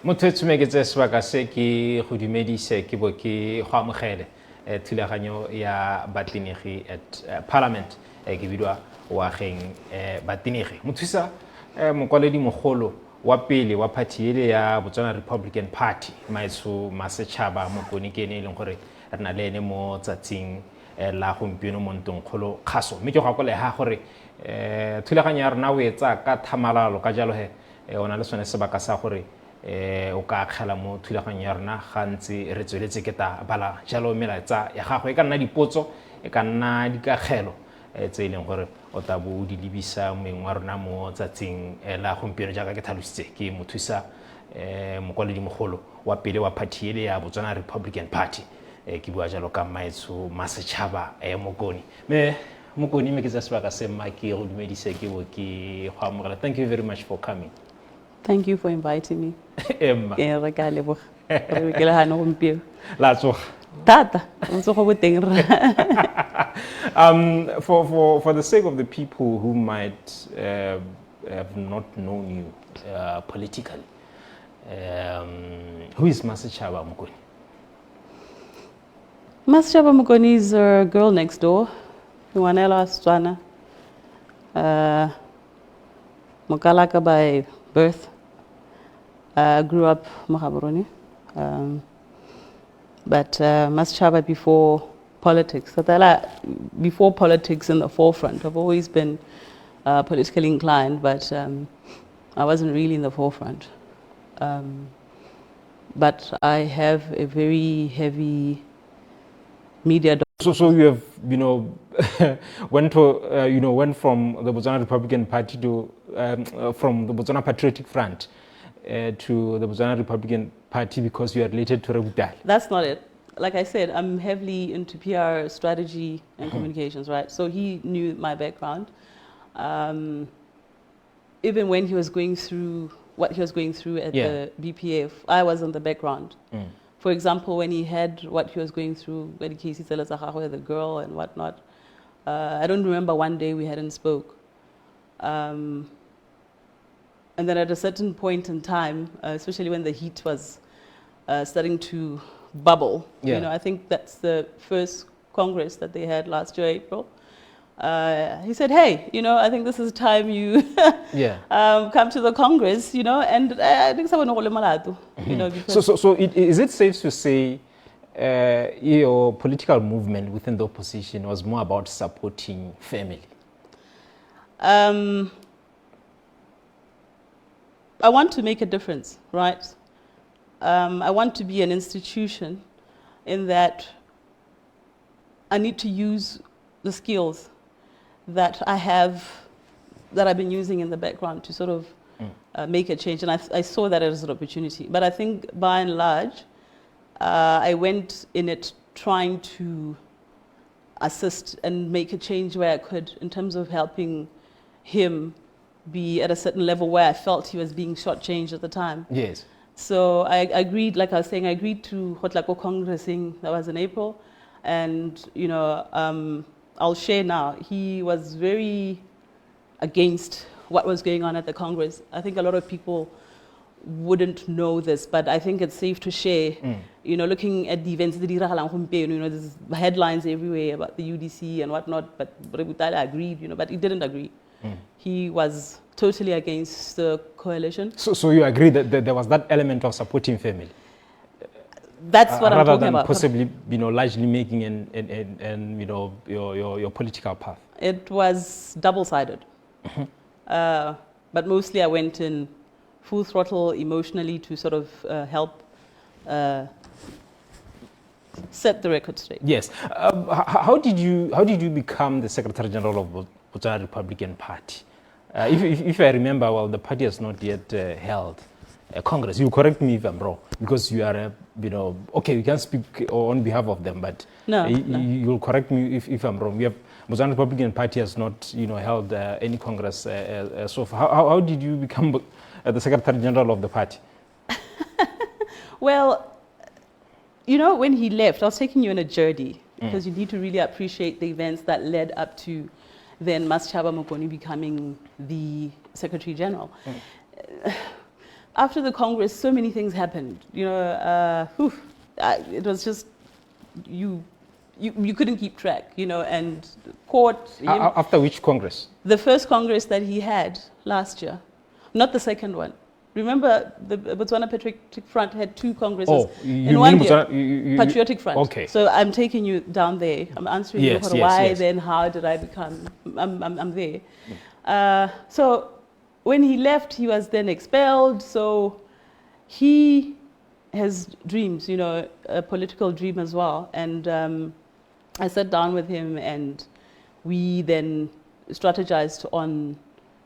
Motho e tsumeketse sebaka se ke go dumedise ke bo ke go amogele thulaganyo ya Batenegi at Parliament ke bidwa Oageng Batenegi. Mothusa mokwaledi mogolo wa pele wa party ele ya Botswana Republican Party Mmasechaba Mokone ke ene leng gore re na le ene mo tsatsing la gompieno mo ntong kgolo kgaso mme ke go akole ha gore thulaganyo ya rena o etsa ka thamalalo ka jalo ona le sone sebaka sa gore o ka akgela mo thulaganyo ya rona gantsi re tsweletse ke ta bala jalo melaetsa ya gago e ka nna dipotso e ka nna dikagelo tse e leng gore o tla bo o di lebisa moeng wa rona mo tsatsing la gompieno jaaka ke tlhalositse ke mothusa mokwaledi mogolo wa pele wa party ele ya Botswana Republican Party ke bua jalo ka Mmasechaba Mokone me Mokone me ke tsa sebaka se mma ke go dumedise ke bo ke go amogela. Thank you very much for coming. Thank you for inviting me. Emma. La tsoga. Tata, for the sake of the people who might have not known you politically, who is Mmasechaba Mokone? Mmasechaba Mokone is a girl next door, Wanela Botswana. Mokalaka by birth. Grew up Gaborone, but Mmasechaba before politics. Before politics in the forefront. I've always been politically inclined, but I wasn't really in the forefront. But I have a very heavy media. So you have, went to, went from the Botswana Republican Party to, from the Botswana Patriotic Front to the Botswana Republican Party because you are related to Rebutali. That's not it. Like I said, I'm heavily into PR strategy and communications, right? So he knew my background. Even when he was going through what he was going through at the BPF, I was in the background. For example, when he had what he was going through, when he the girl and whatnot, I don't remember one day we hadn't spoke. And then at a certain point in time, especially when the heat was starting to bubble, I think that's the first Congress that they had last year, April. He said, hey, I think this is time you come to the Congress, and I think someone So is it safe to say your political movement within the opposition was more about supporting family? I want to make a difference, right? I want to be an institution in that I need to use the skills that I have, that I've been using in the background to sort of make a change. And I saw that as an opportunity. But I think by and large, I went in it trying to assist and make a change where I could in terms of helping him be at a certain level where I felt he was being shortchanged at the time. Yes. So I agreed, like I was saying, I agreed to Hotlako Congressing, that was in April. And, I'll share now, he was very against what was going on at the Congress. I think a lot of people wouldn't know this, but I think it's safe to share, looking at the events, there's headlines everywhere about the UDC and whatnot, but Rebutali agreed, but he didn't agree. He was totally against the coalition. So you agree that there was that element of supporting family? That's what I'm talking about. Rather than possibly, largely making your political path. It was double-sided. But mostly I went in full throttle emotionally to sort of help set the record straight. Yes. How did you become the Secretary General of Botswana Republican Party? If I remember well, the party has not yet held a Congress. You correct me if I'm wrong, because you are okay, you can speak on behalf of them, but you'll correct me if I'm wrong. We have Botswana Republican Party has not held any Congress so far. How did you become the Secretary General of the party? Well, when he left, I was taking you on a journey because you need to really appreciate the events that led up to then Mmasechaba Mokone becoming the Secretary General. after the Congress, so many things happened. It was just you couldn't keep track, and court. After which Congress? The first Congress that he had last year, not the second one. Remember, the Botswana Patriotic Front had 2 Congresses in 1 year. Patriotic Front. Okay. So I'm taking you down there. I'm answering you for why, then how did I become, I'm there. So when he left, he was then expelled. So he has dreams, a political dream as well. And I sat down with him and we then strategized on,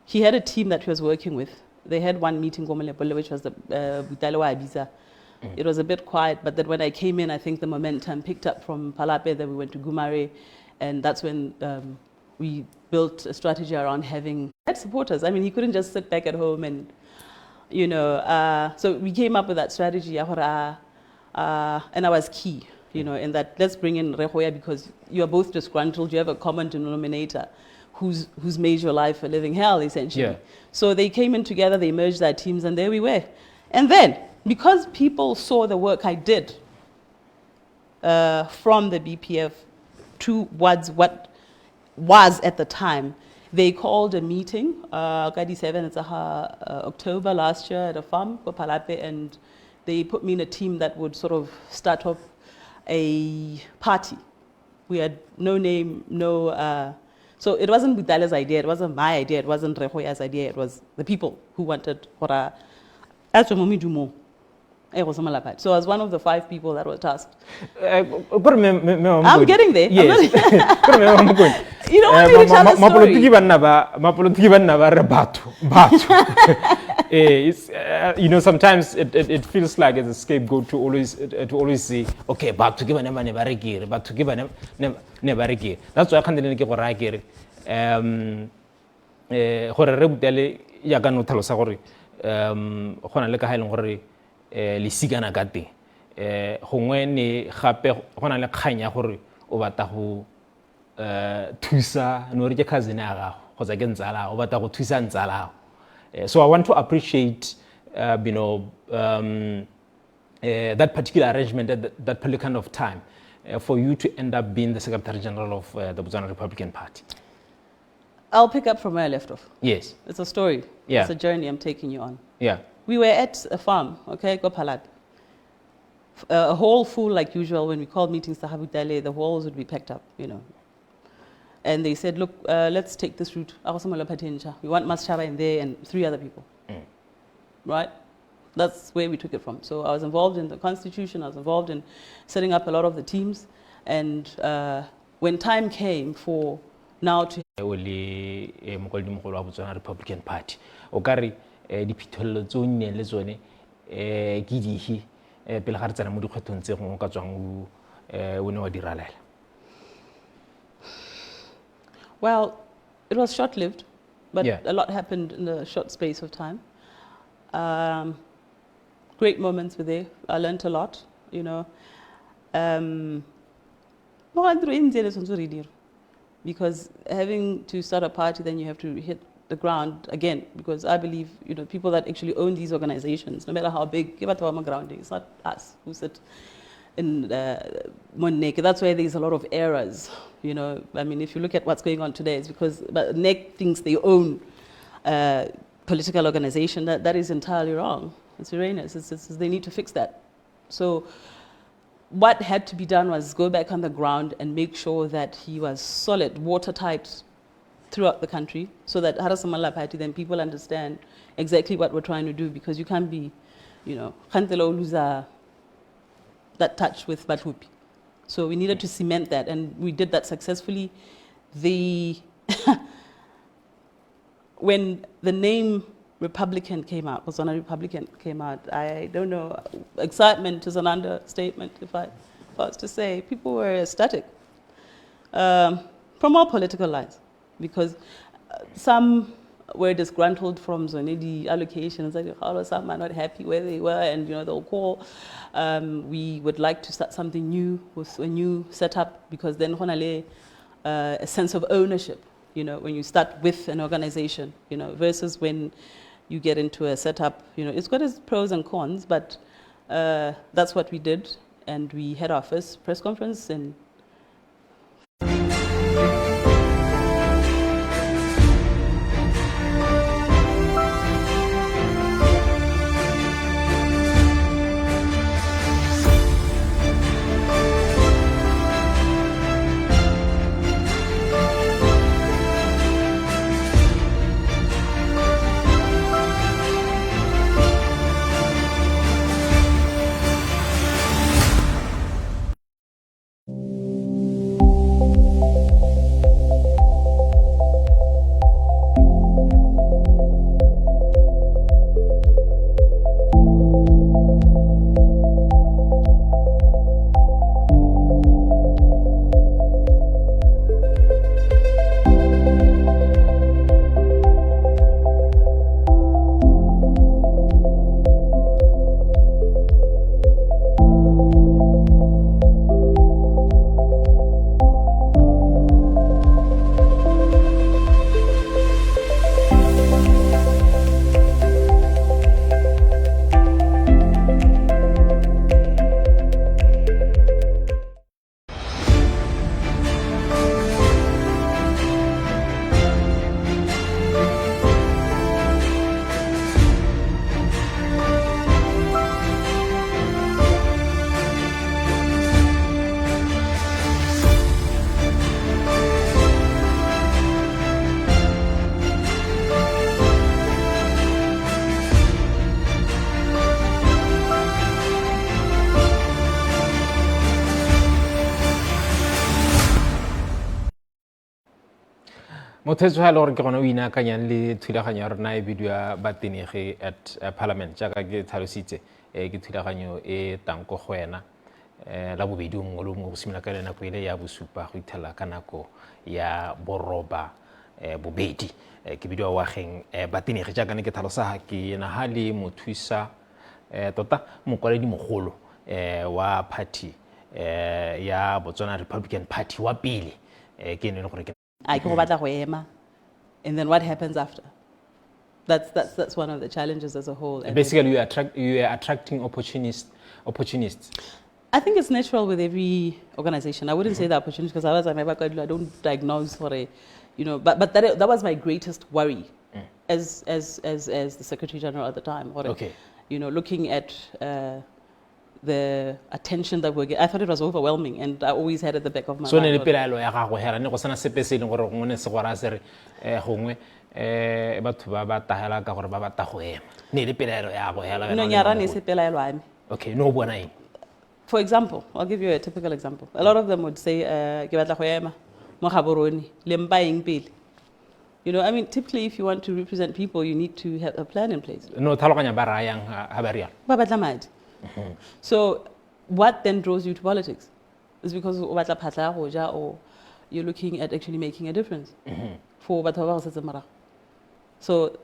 he had a team that he was working with. They had one meeting, which was the Butalewa Ibiza. It was a bit quiet, but then when I came in, I think the momentum picked up from Palape, then we went to Gumare, and that's when we built a strategy around having supporters. I mean, he couldn't just sit back at home and, so we came up with that strategy, and I was key, in that let's bring in Rehoya because you are both disgruntled, you have a common denominator. Who's made your life a living hell, essentially. Yeah. So they came in together, they merged their teams, and there we were. And then, because people saw the work I did from the BPF towards what was at the time, they called a meeting, October last year at a farm, Palape, and they put me in a team that would sort of start up a party. We had no name, no... So it wasn't Budala's idea, it wasn't my idea, it wasn't Rehoya's idea, it was the people who wanted Hora. So I was one of the 5 people that were tasked. I'm getting there. Yes. You don't want me to tell the story. Sometimes it feels like it's a scapegoat to always say, okay, back to give never again, back to give never again. That's why I can't get what I get. Ya ka no tlhalosa gore gona le ka haeleng gore le sigana ka teng gongwe ne gape gona le kganya gore o batla go thusa no re ke cousin ya gago kgotsa ke ntsala o batla go thusa ntsala. So I want to appreciate that particular arrangement at that particular kind of time for you to end up being the Secretary General of the Botswana Republican Party. I'll pick up from where I left off. Yes. It's a story. Yeah. It's a journey I'm taking you on. Yeah. We were at a farm, okay, Gopalat. A hall full like usual. When we called meetings to Habutale, the halls would be packed up, And they said, look, let's take this route. We want Mmasechaba in there and 3 other people. Right? That's where we took it from. So I was involved in the constitution. I was involved in setting up a lot of the teams. And when time came for now to... Republican Party. Okari, diphitlhelelo tse o nneng le tsone ke dife pele ga re tsena mo dikgwethong tse gongwe ka tswang o ne wa di ralela? Well, it was short-lived, but a lot happened in a short space of time. Great moments were there. I learned a lot, because having to start a party, then you have to hit the ground again, because I believe, people that actually own these organizations, no matter how big, it's not us who sit in Moneke. That's why there's a lot of errors, I mean, if you look at what's going on today, it's because NEC thinks they own political organization. That is entirely wrong. It's erroneous. They need to fix that. So what had to be done was go back on the ground and make sure that he was solid, watertight throughout the country, so that Harasamala Party, then people understand exactly what we're trying to do, because you can't be, lose that touch with Batupi. So we needed to cement that, and we did that successfully. When the name Republican came out, Botswana Republican came out, I don't know, excitement is an understatement if I was to say. People were ecstatic from all political lines, because some were disgruntled from Zonedi allocations, some are not happy where they were, and they'll call. We would like to start something new with a new setup, because then a sense of ownership, when you start with an organization, versus when you get into a setup. It's got its pros and cons, but that's what we did, and we had our first press conference in. Mothetso ha le gore ke gona o inaakanyang le thulaganyo ya rona e bidiwa Batenegi at Parliament jaaka ke tlhalositse ke thulaganyo e tang go wena la bobedi o mongwe le o mongwe go simolola ka nako ile ya bosupa go itlhela ka nako ya boroba bobedi ke bidiwa wageng Batenegi jaaka ne ke tlhalosa ke na ha le mothusa tota mokwaledi mogolo wa party ya Botswana Republican Party wa pele ke ne le gore and then what happens after? That's one of the challenges as a whole. And basically, you are attracting opportunists. I think it's natural with every organization. I wouldn't say the opportunists because I don't diagnose for a, but that was my greatest worry as the Secretary General at the time. Okay. Looking at the attention that we're getting, I thought it was overwhelming, and I always had at the back of my mind. So ne pelaelo ya gago hela ne go sana sepe le gore ngone se gora se re gongwe batho ba ba tahela ka gore ba ba ta go ema ne le pelaelo ya go hela no nyara ne se pelaelo a me. Okay, no bona eng. For example, I'll give you a typical example. A lot of them would say ke batla go ema mo gaboroni le mpa eng pele. I mean, typically if you want to represent people, you need to have a plan in place. No tlhaloganya ba rayang ha ba rialo. Ba batla madi. So what then draws you to politics is because or you're looking at actually making a difference for batho. So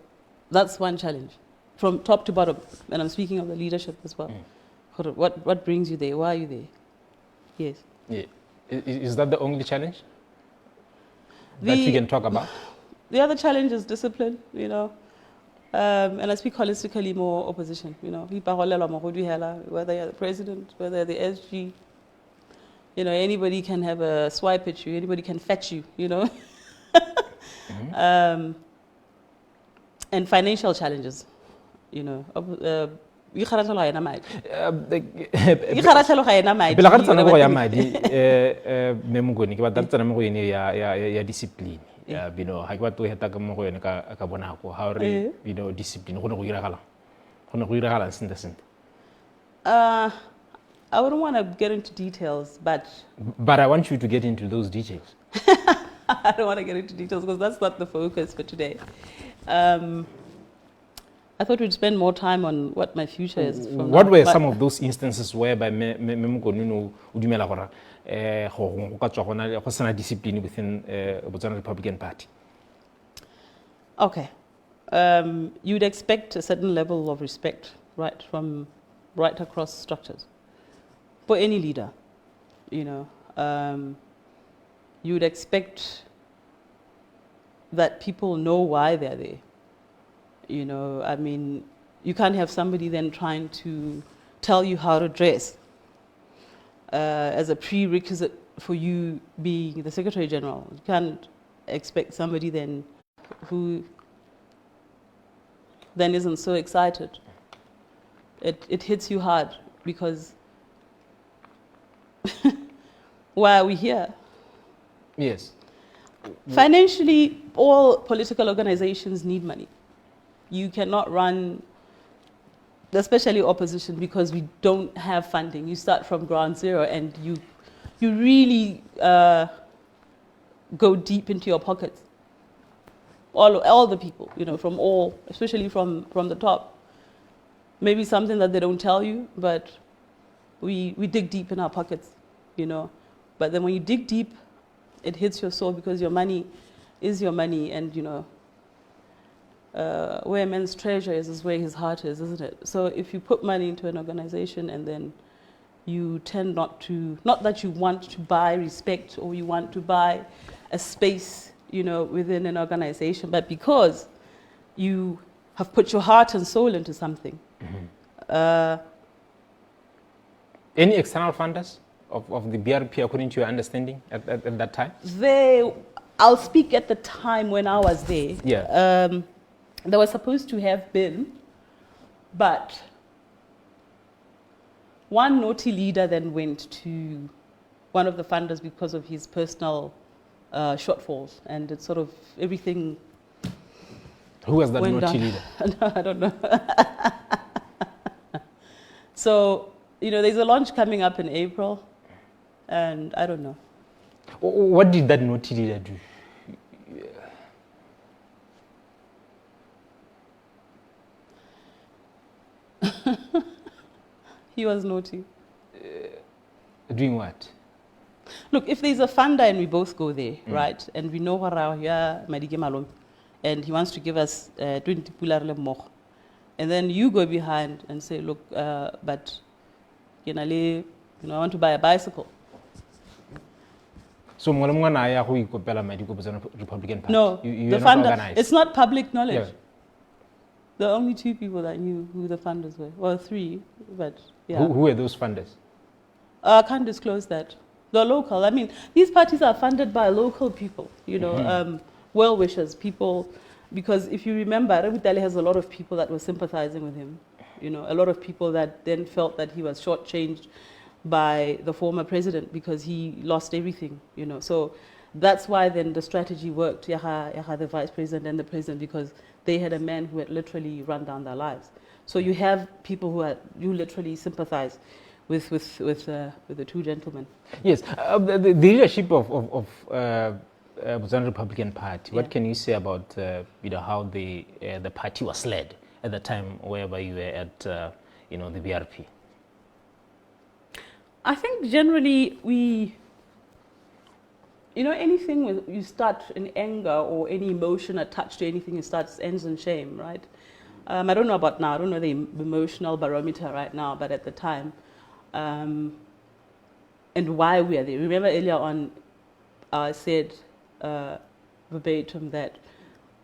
that's one challenge from top to bottom, and I'm speaking of the leadership as well. What brings you there? Why are you there? Yes. Yeah. Is that the only challenge that you can talk about? The other challenge is discipline, and I speak holistically more opposition, whether you're the president, whether you're the SG, anybody can have a swipe at you, anybody can fetch you, and financial challenges, discipline. Ha ke batho heta ka mo go yone ka bonako ha re discipline go ne go iragala sente I wouldn't want to get into details, but I want you to get into those details. I don't want to get into details because that's not the focus for today. I thought we'd spend more time on what my future is. What were some of those instances whereby Mokone o dumela gore go ka tswa gona go sena discipline within Botswana Republican Party? Okay. You'd expect a certain level of respect, right, from right across structures. For any leader, you would expect that people know why they're there. You know, I mean, you can't have somebody then trying to tell you how to dress as a prerequisite for you being the Secretary General. You can't expect somebody then who then isn't so excited. It hits you hard because why are we here? Yes. Financially, all political organizations need money. You cannot run, especially opposition, because we don't have funding. You start from ground zero and you really go deep into your pockets. All the people, you know, from all, especially from the top. Maybe something that they don't tell you, but we dig deep in our pockets, you know. But then when you dig deep, it hits your soul because your money is your money, and you know, where a man's treasure is where his heart is, isn't it? So if you put money into an organization and then you tend not that you want to buy respect or you want to buy a space, you know, within an organization, but because you have put your heart and soul into something. Any external funders of the BRP, according to your understanding at that time? I'll speak at the time when I was there. Yeah. There was supposed to have been, but one naughty leader then went to one of the funders because of his personal shortfalls, and it sort of everything. Who was that went naughty down. leader? No, I don't know. So, you know, there's a launch coming up in April, and I don't know. What did that naughty leader do? He was naughty. Doing what? Look, if there's a funder and we both go there, right, and we know and he wants to give us 20 pular more, and then you go behind and say, look, but you know, I want to buy a bicycle. So Republican Party? No, you're the not funder, organized? it's not public knowledge. Yeah. There are only 2 people that knew who the funders were. Well, 3, but yeah. Who were those funders? I can't disclose that. They're local. I mean, these parties are funded by local people, you know, well-wishers, people, because if you remember, Rebutale has a lot of people that were sympathizing with him, you know, a lot of people that then felt that he was shortchanged by the former president because he lost everything, you know. So that's why then the strategy worked, Yaha, the vice president and the president, because they had a man who had literally run down their lives. So you have people who literally sympathize with the 2 gentlemen. Yes, the leadership of Botswana Republican Party. What can you say about you know, how the party was led at the time, wherever you were at you know, the BRP? I think generally you know, anything when you start in anger or any emotion attached to anything, it ends in shame, right? I don't know about now. I don't know the emotional barometer right now, but at the time. And why we are there. Remember earlier on, I said verbatim that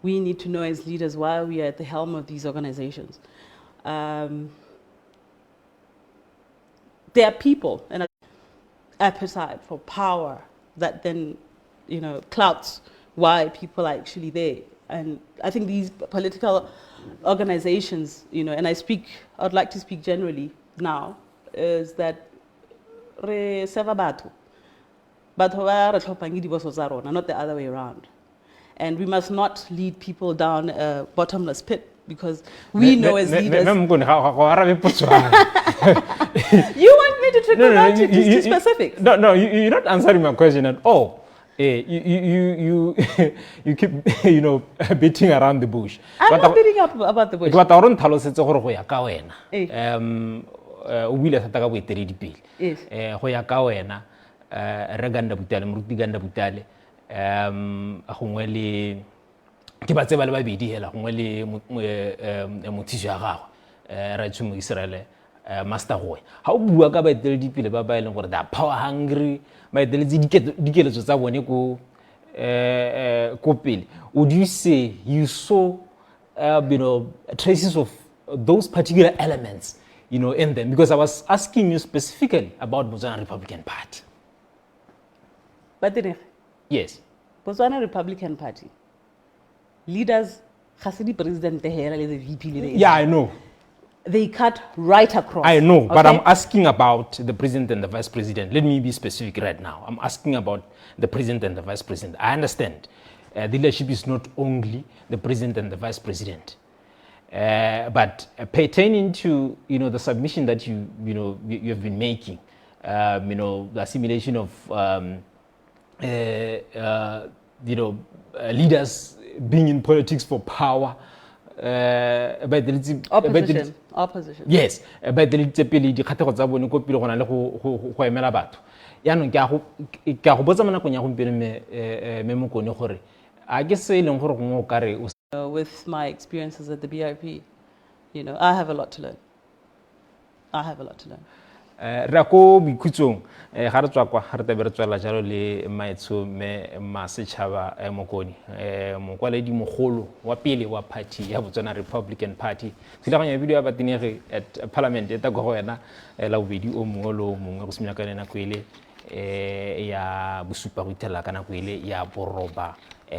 we need to know as leaders why we are at the helm of these organizations. There are people and an appetite for power that then, you know, clouts why people are actually there. And I think these political organizations, you know, and I'd like to speak generally now, is that re serve batho ba re tlhophang diboso tsa rona, not the other way around. And we must not lead people down a bottomless pit, because we know as leaders. You want me to trickle down to specifics? No, you're not answering my question at all. You keep, you know, beating around the bush. I'm not beating up about the bush. What I don't tell us is ubile thata ka boeteredi pele go ya ka wena re ganda butale moruti ganda butale gongwe le ke ba tseba le babedi hela gongwe le motshiso ya gagwe ra tshumo Israel master goe ha o bua ka baeteredi pele ba ba ileng gore da power hungry baeteletsi dikeletso tsa bone ko pele would you say you saw traces of those particular elements, in them? Because I was asking you specifically about Botswana Republican Party. Batenegi, Yes. Botswana Republican Party. Leaders, Khasidi President Tehera, the VP leader. Yeah, I know. They cut right across. I know, but okay? I'm asking about the president and the vice president. Let me be specific right now. I'm asking about the president and the vice president. I understand the leadership is not only the president and the vice president, but pertaining to the submission that you have been making, the assimilation of leaders being in politics for power. Opposition. Yes, but the pele dikgatlhego tsa bone ko pele go na le go emela batho. Yaanong ke a go botsa mo nakong ya gompieno me Mokone gore a ke se leng gore gongwe o ka re with my experiences at the BRP, I have a lot to learn. Re ko boikhutsong ga re tswa kwa ga re tabe re tswela jalo le maetsho Mmasechaba Mokone mokwaledi mogolo wa pele wa party ya Botswana Republican Party. Thulaganyo ya video ya Batenegi at Parliament e ta go wena la bobedi o mongwe le o mongwe go simolola ka nena go ile ya bosupa go itela kana go ile ya boroba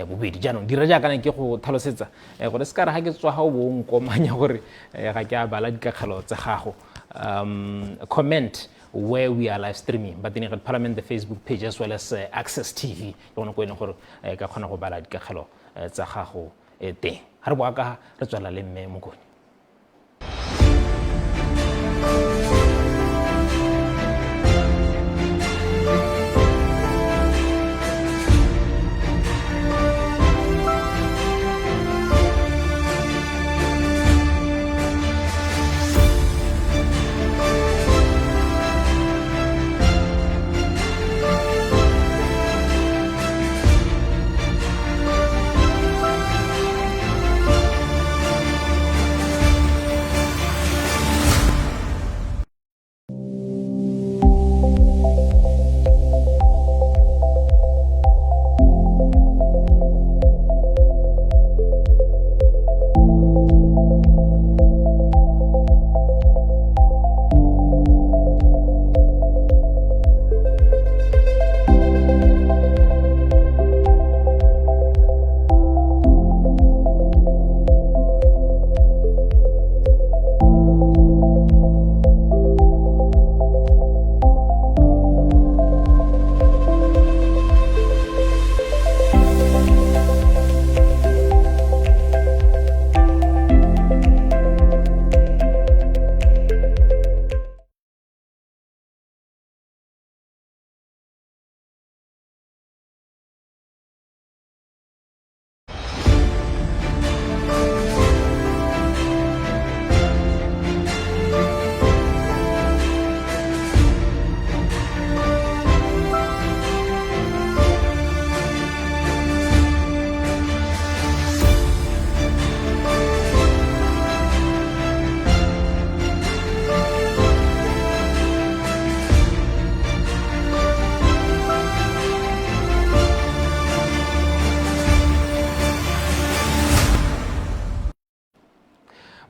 bobedi. Jaanong dira jaaka kana ke go tlhalosetsa gore se ka re ga ke tswa ga o bo nkomanya gore ga ke a bala dikakgelo tsa gago. Comment where we are live streaming, but in the Parliament, the Facebook page, as well as Access TV. You want to go in for a corner of Balad Kakalo, Zahaho, a day. Harwaka, Ratsala Lemme Mokone.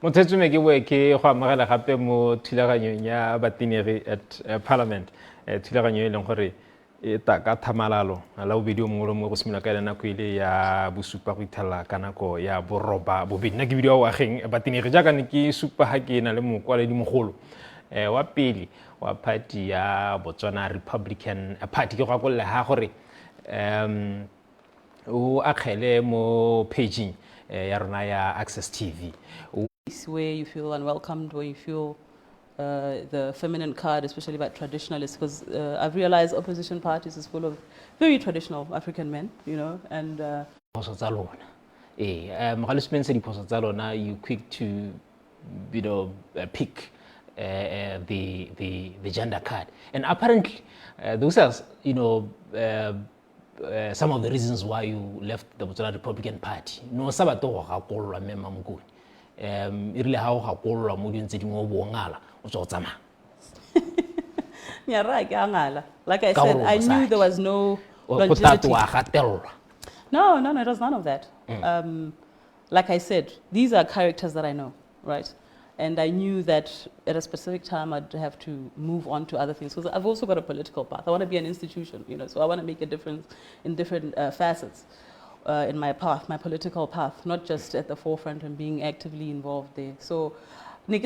Mothetsume ke boe ke go amogela gape mo thulaganyong ya Batenegi at Parliament. Thulaganyo e leng gore e ta ka thamalalo la bobedi o mongwe le mongwe go simolola ka nako ile ya bosupa go itlhela ka nako ya boroba bobedi. Nna ke bidiwa wa ageng Batenegi jaaka ne ke supa ga ke na le mokwaledi mogolo wa pele wa party ya Botswana Republican Party. Ke go akolla ha gore o akgele mo paging ya rona ya Access TV. Where you feel unwelcomed, where you feel the feminine card, especially about traditionalists, because I've realized opposition parties is full of very traditional African men, and you quick to pick the gender card, and apparently those are some of the reasons why you left the Botswana Republican Party. No sabato ga kolwa me Mokone. Irile ha o ga kolwa mo di ntse di mo bongala o tswa tsama. Yeah, right, like I said, I knew there was no longevity. No, it was none of that. like I said, these are characters that I know, right? And I knew that at a specific time I'd have to move on to other things because I've also got a political path. I want to be an institution, so I want to make a difference in different facets in my path, my political path, not just at the forefront and being actively involved there. So, to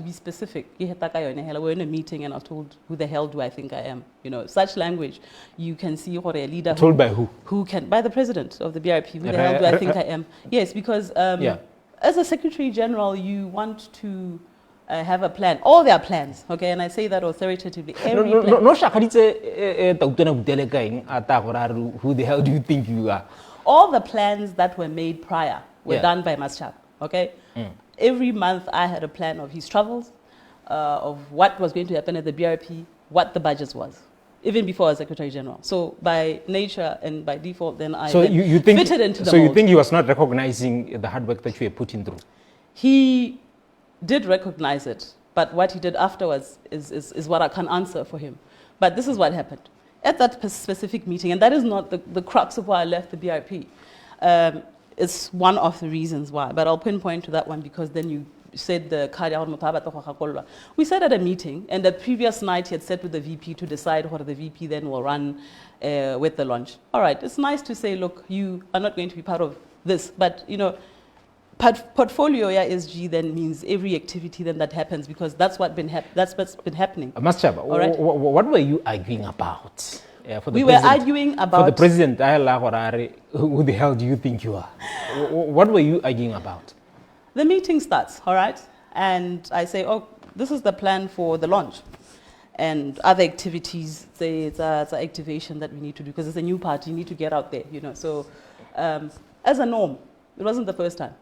be specific, we're in a meeting and I was told, who the hell do I think I am? Such language, you can see what a leader. Told by who? By the president of the BRP. Who the hell do I think I am? Yes, because as a Secretary General, you want to have a plan, all their plans, okay? And I say that authoritatively. Every plan. Who the hell do you think you are? All the plans that were made prior were done by Mmasechaba, okay? Every month I had a plan of his travels, of what was going to happen at the BRP, what the budget was, even before I was Secretary General. So by nature and by default, then I you think, fitted into the So mold. You think he was not recognizing the hard work that you were putting through? He did recognize it, but what he did afterwards is what I can't answer for him. But this is what happened. At that specific meeting, and that is not the crux of why I left the BRP, it's one of the reasons why, but I'll pinpoint to that one because then you said the we sat at a meeting, and the previous night he had sat with the VP to decide what the VP then will run with the launch. All right, it's nice to say, look, you are not going to be part of this, but portfolio SG then means every activity then that happens because that's what's been happening. Mmasechaba, right? What were you arguing about? For the we were arguing about... For the president, who the hell do you think you are? What were you arguing about? The meeting starts, all right? And I say, oh, this is the plan for the launch. And other activities, it's an activation that we need to do because it's a new party, you need to get out there, So as a norm, it wasn't the first time,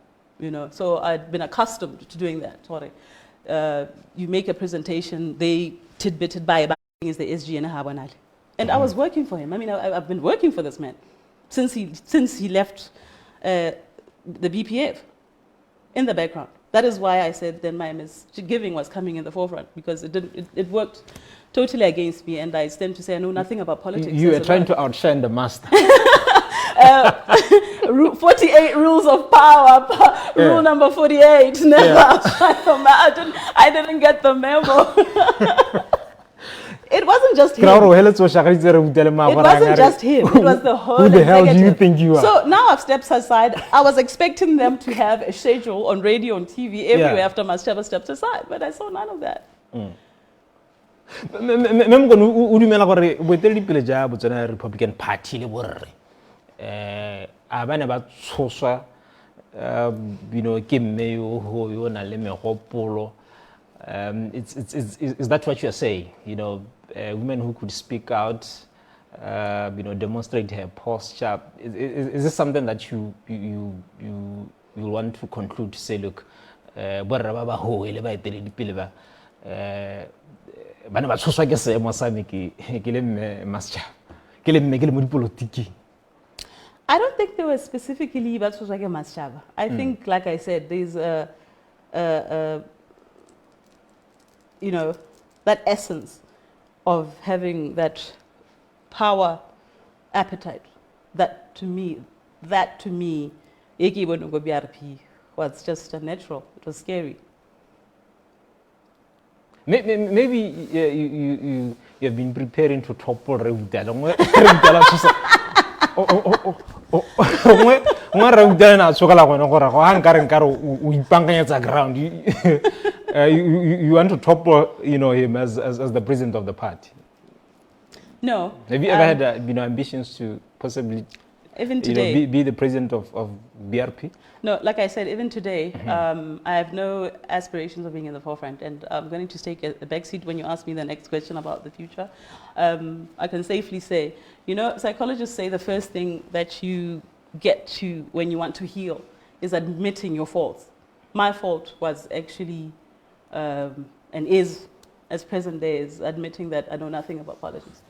So I'd been accustomed to doing that, you make a presentation, they tidbited by is the SG and Habanali. And I was working for him. I mean, I've been working for this man since he left the BPF in the background. That is why I said then my misgiving was coming in the forefront because it worked totally against me, and I tend to say I know nothing about politics. You were trying to outshine the master. 48 rules of power. Rule number 48. Never outshine the master. I didn't get the memo. It wasn't just him. It wasn't just him. It was the whole Who the hell do you think you are? So now I've stepped aside. I was expecting them to have a schedule on radio and TV everywhere after Mmasechaba stepped aside, but I saw none of that. Republican Party is that what you're saying? Women who could speak out, demonstrate her posture. Is this something that you want to conclude to say, look, I don't think they were specifically Mmasechaba. I think, like I said, there's that essence of having that power appetite, that to me, was just natural. It was scary. Maybe you have been preparing to topple Reutela. You want to topple, him as the president of the party? No. Have you ever had ambitions to possibly even today be the president of BRP? No, like I said, even today, I have no aspirations of being in the forefront, and I'm going to take a back seat when you ask me the next question about the future. I can safely say, psychologists say the first thing that you get to when you want to heal is admitting your faults. My fault was actually, and is, as present day, is admitting that I know nothing about politics.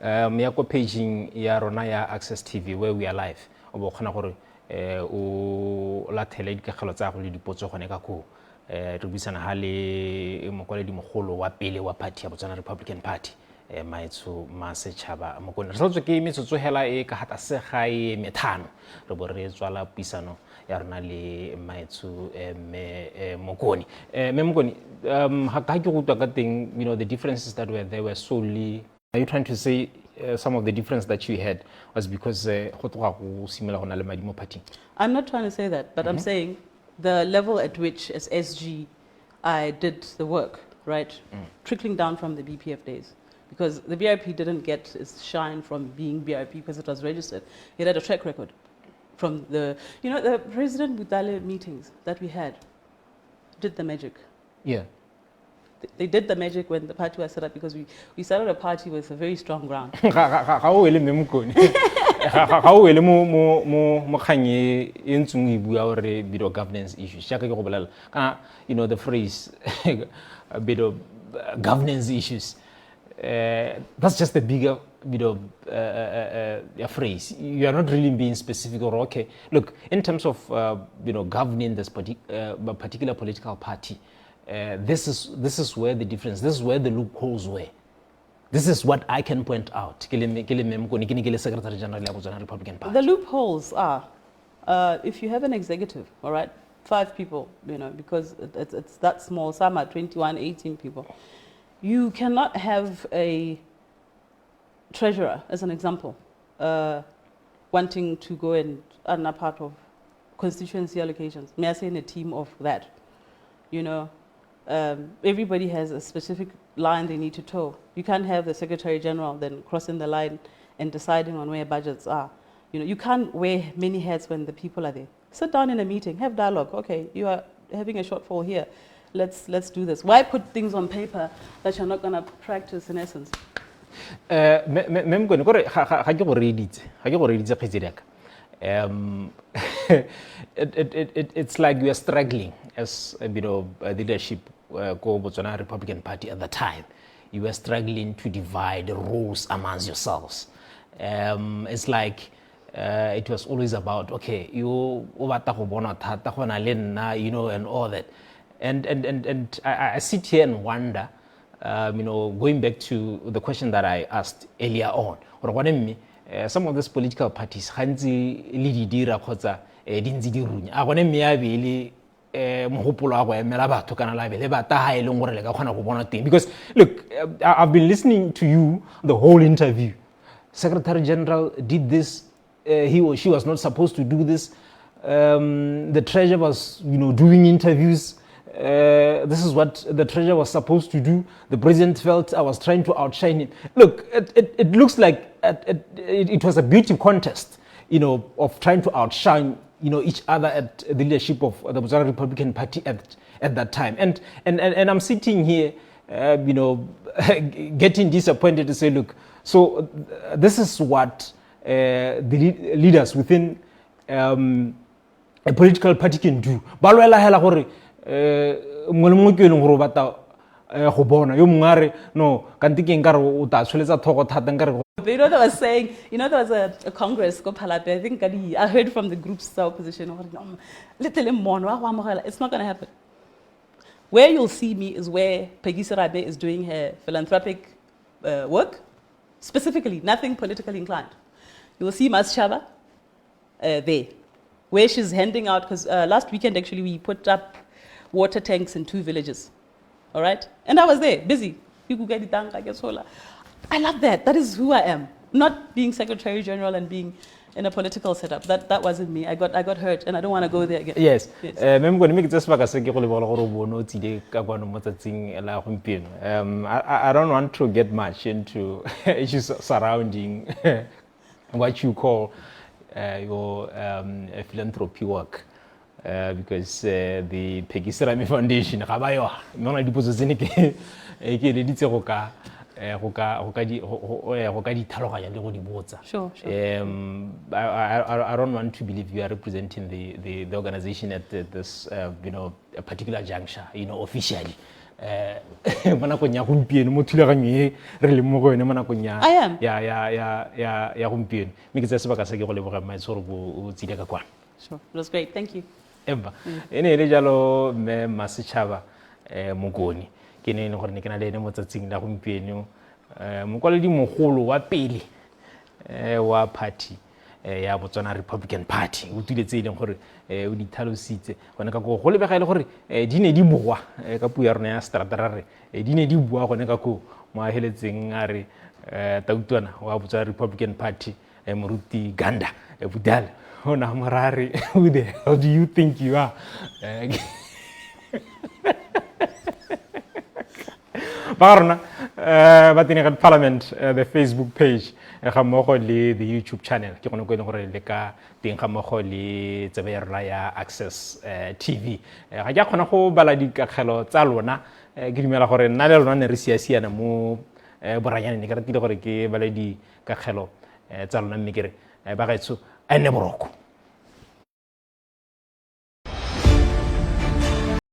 Miyako paging ya rona ya Access TV where we are live o khona gore o lathele dikagelo tsa go le dipotso gone ka go re buisana ha le mokwaledi mogolo wa pele wa party ya Botswana Republican Party maetsho Mmasechaba Mokone re tlotswe ke metsotso hela e ka hata se ga e methano re bo re tswala puisano ya rena le maetsho Mokone Mokone ha ke go twa ka teng the differences that were solely. Are you trying to say some of the difference that you had was because go tloga go simela go na le madi mo party? I'm not trying to say that, but I'm saying the level at which as SG I did the work, right? Trickling down from the BPF days. Because the BIP didn't get its shine from being BIP because it was registered. It had a track record from the President Butale meetings that we had did the magic. Yeah. They did the magic when the party was set up because we started a party with a very strong ground. How will how will mo khanye entsung e bua hore bit of governance issues ja ke go bolela ka the phrase a bit of governance issues that's just a bigger bit of a phrase. You are not really being specific or okay look in terms of governing this particular political party. This is where the difference, this is where the loopholes were. This is what I can point out. Secretary General of the Botswana Republican Party. The loopholes are, if you have an executive, all right, 5 people, because it's that small, some are 21, 18 people. You cannot have a treasurer, as an example, wanting to go and are part of constituency allocations. May I say in a team of that, everybody has a specific line they need to toe. You can't have the Secretary General then crossing the line and deciding on where budgets are. You can't wear many hats when the people are there. Sit down in a meeting, have dialogue. Okay, you are having a shortfall here. Let's do this. Why put things on paper that you're not going to practice in essence? It's like we are struggling as a bit of leadership Botswana Republican Party at the time. You were struggling to divide the roles amongst yourselves. It's like it was always about okay, you and all that. And I sit here and wonder, going back to the question that I asked earlier on, some of these political parties, because look, I've been listening to you the whole interview. Secretary General did this, he or she was not supposed to do this. The treasurer was doing interviews. This is what the treasurer was supposed to do. The president felt I was trying to outshine him. Look, it looks like it was a beauty contest, of trying to outshine each other at the leadership of the Botswana Republican Party at that time. And I'm sitting here, getting disappointed to say, look, so this is what the leaders within a political party can do. That was saying, there was a Congress, I think I heard from the group's opposition, it's not going to happen. Where you'll see me is where Peggy Serabe is doing her philanthropic work, specifically, nothing politically inclined. You will see Mmasechaba there, where she's handing out, because last weekend actually we put up water tanks in 2 villages, all right? And I was there, busy. I love that. That is who I am. Not being Secretary General and being in a political setup. That wasn't me. I got hurt, and I don't want to go there again. Yes. I don't want to get much into issues surrounding what you call your philanthropy work. Because the Peggy Serabe Foundation, Sure. I don't want to believe you are representing the organization at this particular juncture, officially. I am. Sure. It was great. Thank you. Mmasechaba Mokone. Ke ne gore ne ke na le ene mo tsatsing la gompieno mokwaledi mogolo wa pele wa party ya Botswana Republican Party o tuletse ileng gore o di thalositse gone ka go lebega ile gore di ne di boa ka puo ya rona ya straterare di ne di boa gone ka go mo a heletseng a re tautwana wa Botswana Republican Party moruti Ganda Budala ona morare who the hell do you think you are ba rona Batenegi Parliament the Facebook page ga mmogo le the YouTube channel ke gone go ile gore le ka teng ga mmogo le tsebe ya rona ya Access TV ga ja khona go bala dikagelo tsa lona ke dumela gore nna le lona ne re siasiana mo boranyane ne ke ratile gore ke bala dikagelo tsa lona mme ke re ba gaetso a ne boroko